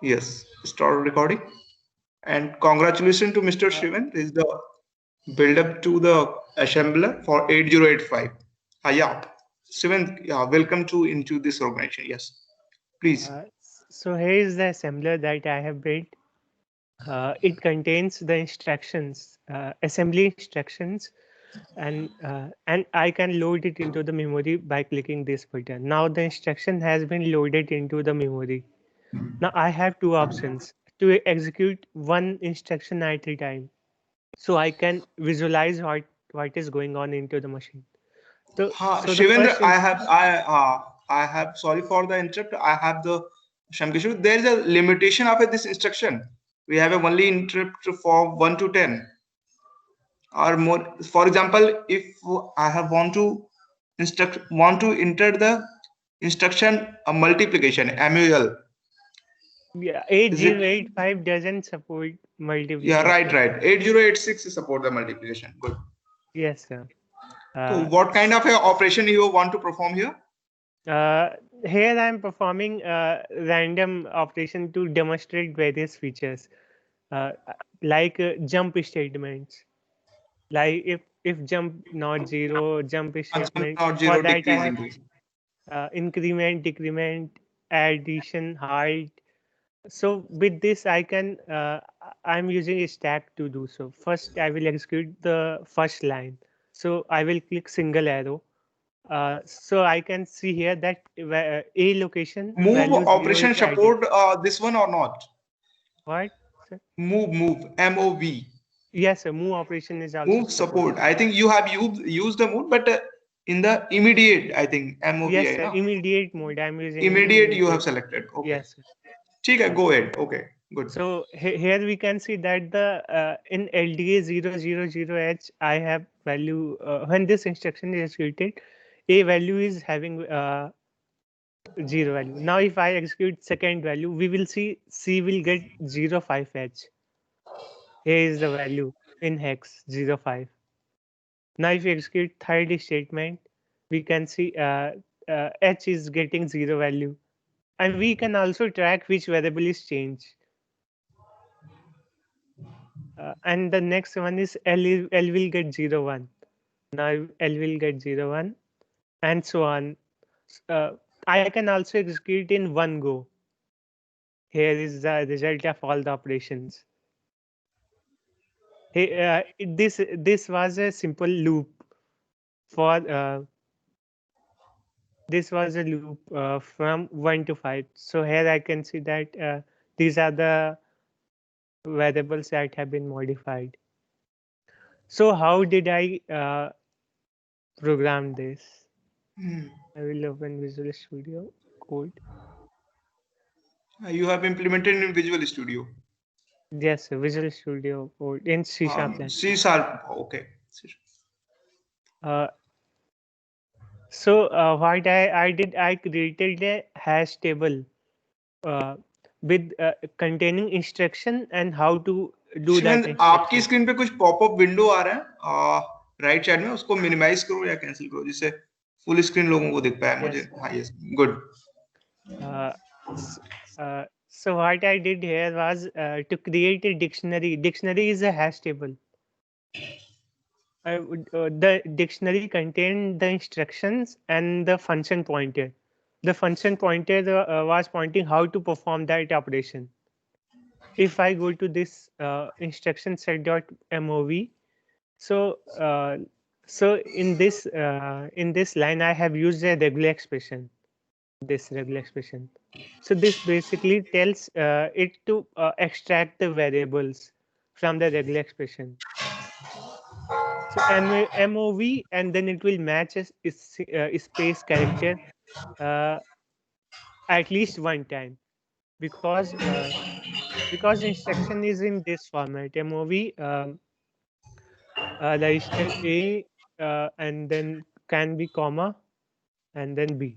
Yes, start recording. And congratulations to Mr. Uh, Shivan. This is the build up to the assembler for 8085. Yeah, Shivan, yeah, welcome to into this organization. Yes, please. so here is the assembler that I have built. It contains the instructions, assembly instructions, and I can load it into the memory by clicking this button. Now the instruction has been loaded into the memory. Now I have two options to execute one instruction at a time, so I can visualize what is going on into the machine. So the Shivendra, first I have. Sorry for the interrupt. I have the Shamkishore. There is a limitation of this instruction. We have a only interrupt for 1 to 10 or more. For example, if I have want to enter the instruction multiplication MUL. yeah, Is it? 8085 doesn't support Yeah, right, multiplication. right. 8086 support the multiplication. Good. Yes, sir. So, Uh, what kind of a operation you want to perform here? Uh, Here I am performing a random operation to demonstrate various features, uh, like jump statements. Like if jump not zero, jump Jump statement. not For zero, that I decrease have increase. increment, decrement, addition, height. So with this I can I'm using a stack to do so. First I will execute the first line. So I will click single arrow. So I can see here that a location Move value 0 operation is added. support this one or not? What, sir? Move, MOV. Yes, sir. Move operation is also Move supported. support. I think you have used the move, but in the immediate, I think Yes, MOVI, sir. no? Immediate mode. I'm using in Immediate you have immediate. selected. Okay. Yes, sir. ठीक है, go ahead. Okay, good. So here we can see that the in LDA 000H I have value when this instruction is executed, a value is having zero value. Now if I execute second value, we will see C will get 05H. Here is the value in hex 05. Now if we execute third statement, we can see H is getting zero value. And we can also track which variable is changed. And the next one is L will get 01. Now L will get 01 and so on. Uh, I can also execute in one go. Here is the result of all the operations. Hey, this was a simple loop for this was a loop from 1 to 5. So here I can see that these are the variables that have been modified. So how did I program this? Hmm. I will open Visual Studio Code. You have implemented in Visual Studio. Yes, Visual Studio Code in C Sharp language. C sharp. Okay. Uh, what I did, I created a hash table uh, with containing instruction and how to do that Shivendra आपकी instruction. Screen पे कुछ popup window आ रहा है right side में, उसको minimise करो या cancel करो जिससे फुल स्क्रीन लोगों को दिख पाए मुझे. Yes. हाँ, yes, good. Uh, s- so what I did here was to create a dictionary. Dictionary is a hash table. The dictionary contained the instructions and the function pointer. The function pointer was pointing how to perform that operation. If I go to this instruction set.mov, so in this line I have used a regular expression. This regular expression. So this basically tells it to extract the variables from the regular expression. So MOV and then it will match a space character uh, at least one time because instruction is in this format. MOV register A and then can be comma and then B.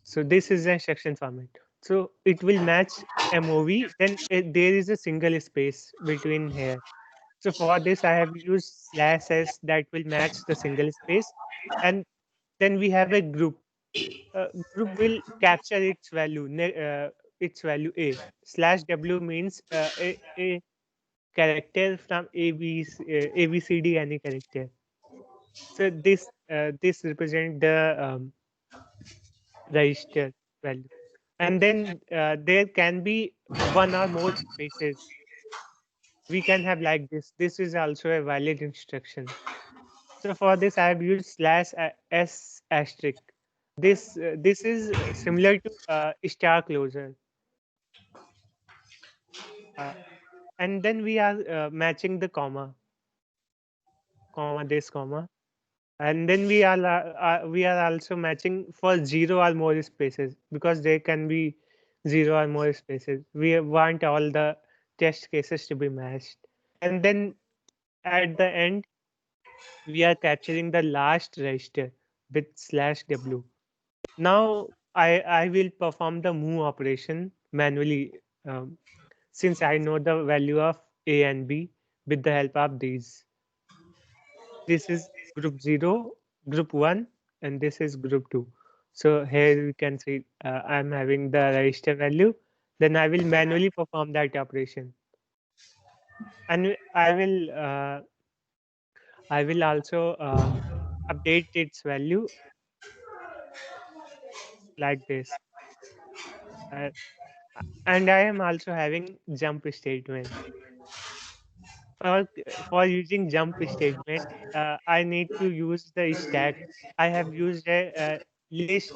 So this is the instruction format. So it will match MOV. Then there is a single space between here. So for this, I have used /s that will match the single space, and then we have a group. Group will capture its value. its value a. Slash w means a character from A, B, C, D, any character. So this represent the register value, and then there can be one or more spaces. We can have like this. This is also a valid instruction. So for this, I have used slash s asterisk. This is similar to star closer, uh, and then we are matching the comma this comma, and then we are also matching for zero or more spaces, because there can be zero or more spaces. We want all the test cases to be matched, and then at the end we are capturing the last register with slash w. Now I will perform the move operation manually, um, since I know the value of a and b with the help of these. This is group 0, group 1, and this is group 2. So here we can see I'm having the register value. Then I will manually perform that operation, and I will also update its value like this. Uh, and I am also having jump statement. For using jump statement, I need to use the stack. I have used a list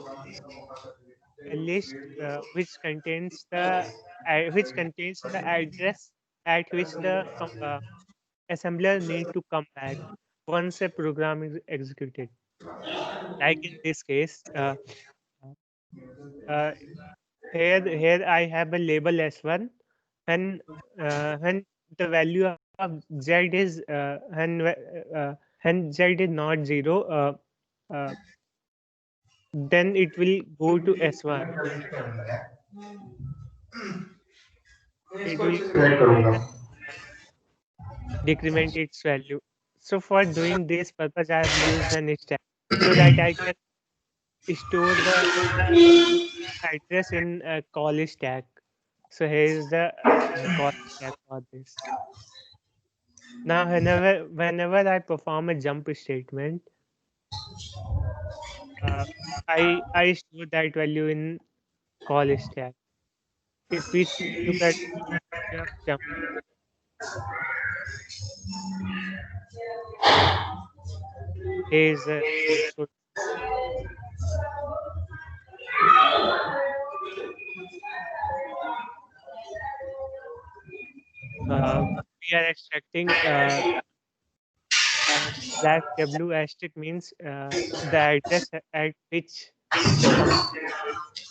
which contains the address at which the assembler need to come back once a program is executed. Like in this case, uh, here I have a label s1, and when the value of z is when z is not 0, uh, then it will go to s1. It will go to s1, decrement its value. So for doing this purpose, I have used an stack so that I can store the address in a call stack. So here is the call stack for this. Now, whenever I perform a jump statement, uh, I store that value in call stack. If we look at the value of jump, here is a so we are extracting slash w asterisk means the address at which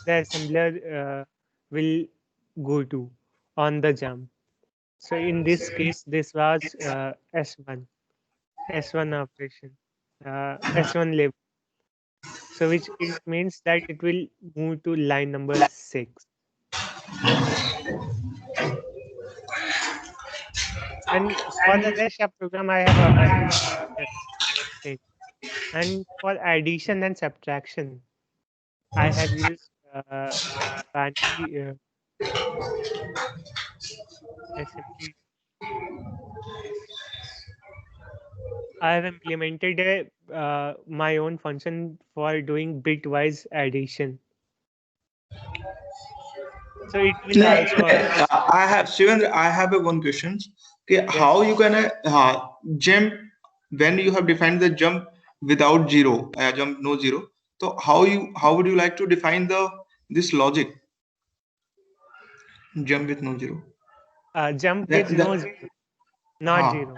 the assembler will go to on the jump. So in this case, this was S1 operation, S1 label. So which it means that it will move to line number 6. And for the rest of program, I have already it. And for addition and subtraction, I have used binary assembly. I have implemented my own function for doing bitwise addition. So it will also I have Shivan, I have a one question. Okay, yes. how you can jump when you have defined the jump without zero, jump no zero. So how would you like to define the this logic jump with no zero? Jump That, with no zero, not ha zero.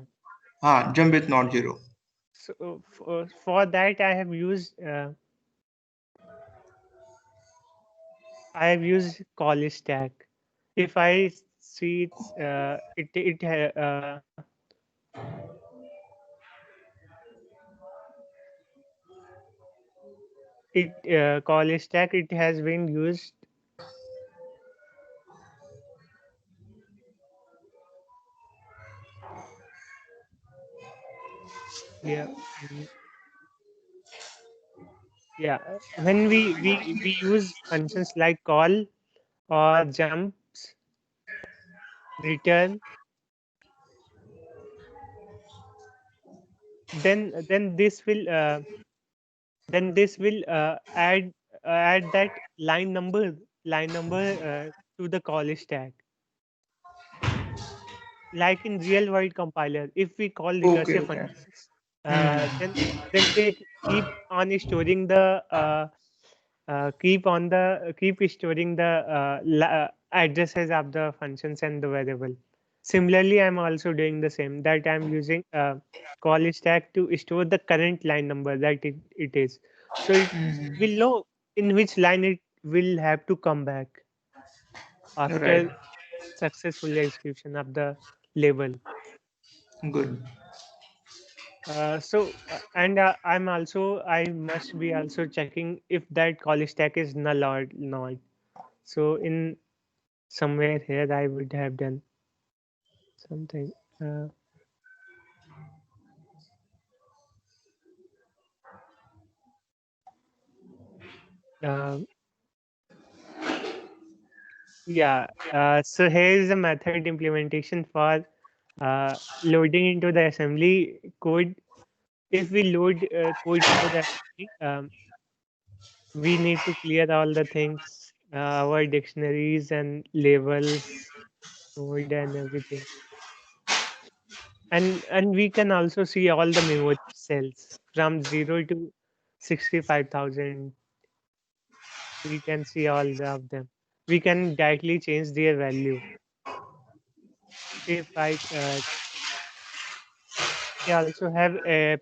jump with not zero. So for that I have used call stack. If I see call stack, it has been used. Yeah. Yeah, when we use functions like call, or jumps, return, then this will add that line number to the call stack. Like in real world compiler, if we call Okay, recursive okay. functions, then they keep on storing the keep storing the addresses of the functions and the variable. Similarly, I'm also doing the same, that I'm using call stack to store the current line number that it is. So it will know in which line it will have to come back Right. after successful execution of the label. Good. I must be also checking if that call stack is null or not. So in somewhere here I would have done something. Uh, uh, yeah. So here is a method implementation for loading into the assembly code. If we load code into the assembly, we need to clear all the things, our dictionaries and labels, code and everything. And we can also see all the memory cells from 0 to 65,000. We can see all of them. We can directly change their value. If we also have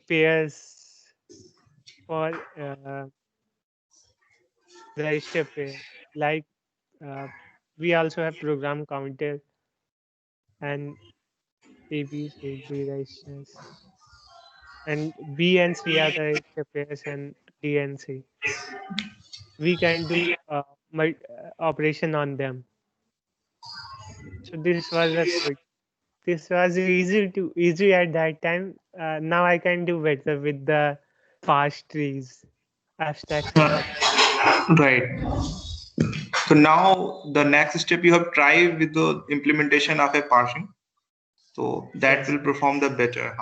pairs for register pair. Like uh, we also have program counter and ABCD registers. And B and C are the register pairs, and D and C. We can do operation on them. So this was a good. This was easy at that time. Now I can do better with the fast trees, abstraction of. Right. So now the next step you have tried with the implementation of a parsing. So that Yes. will perform the better.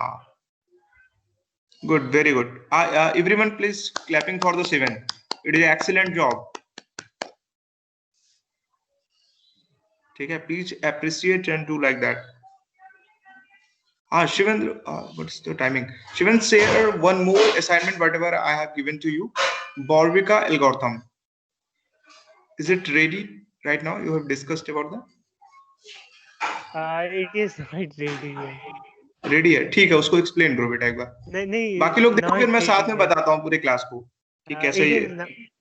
Good, very good. Everyone, please clapping for the 7. It is an excellent job. ठीक है, please appreciate and do like that. Shivendra, what's the timing? Shivendra, share one more assignment, whatever I have given to you. Borvika algorithm. Is it ready right now? You have discussed about that. It is not ready yet. Ready है, ठीक है, उसको explain करो बेटा एक बार. नहीं नहीं बाकी लोग देखो, फिर not मैं ready साथ में yet. बताता हूँ पूरे क्लास को कि कैसे It ये. is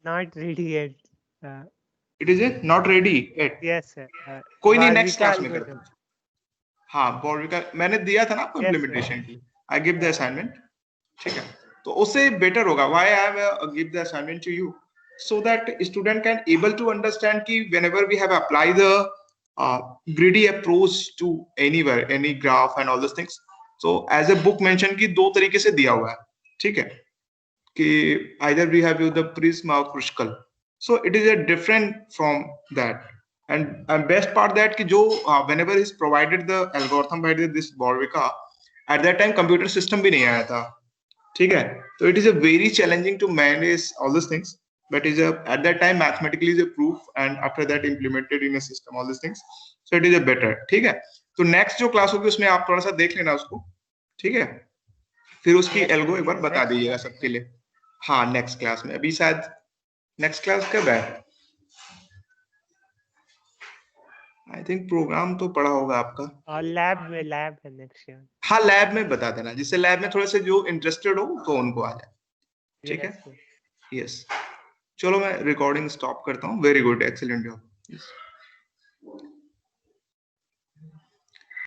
not ready yet. It is not ready eight. Yes, कोई नहीं, नेक्स्ट Barvika क्लास में करते algorithm. हैं. हाँ, बॉर्विका मैंने दिया था ना आपको Yes, इम्प्लीमेंटेशन के लिए. I give the assignment. ठीक है, तो उससे बेटर होगा. Why I have give the assignment to you, so that student can able to understand कि whenever we have applied the greedy approach to anywhere, any graph and all those things. So as a book mention कि दो तरीके से दिया हुआ है. ठीक है, कि either we have used the prism or Kruskal. So it is a different from that. And best part that कि जो whenever is provided the algorithm by this Borvika, at that time computer system भी नहीं आया था. ठीक है, तो it is a very challenging to manage all these things, but is a at that time mathematically is a proof, and after that implemented in a system all these things, so it is a better. ठीक है, तो next जो class होगी उसमें आप थोड़ा सा देख लेना उसको. ठीक है, फिर उसकी yes, एल्गो एक बार बता next दीजिएगा class. सबके लिए. हाँ, नेक्स्ट क्लास में. अभी शायद नेक्स्ट क्लास कब है? आई थिंक प्रोग्राम तो पड़ा होगा आपका. और लैब है नेक्स्ट ईयर. हाँ, लैब में बता देना, जिससे लैब में थोड़े से जो इंटरेस्टेड हो तो उनको आ जाए. ठीक है, Yes. यस. चलो मैं रिकॉर्डिंग स्टॉप करता हूँ. Very good, excellent job.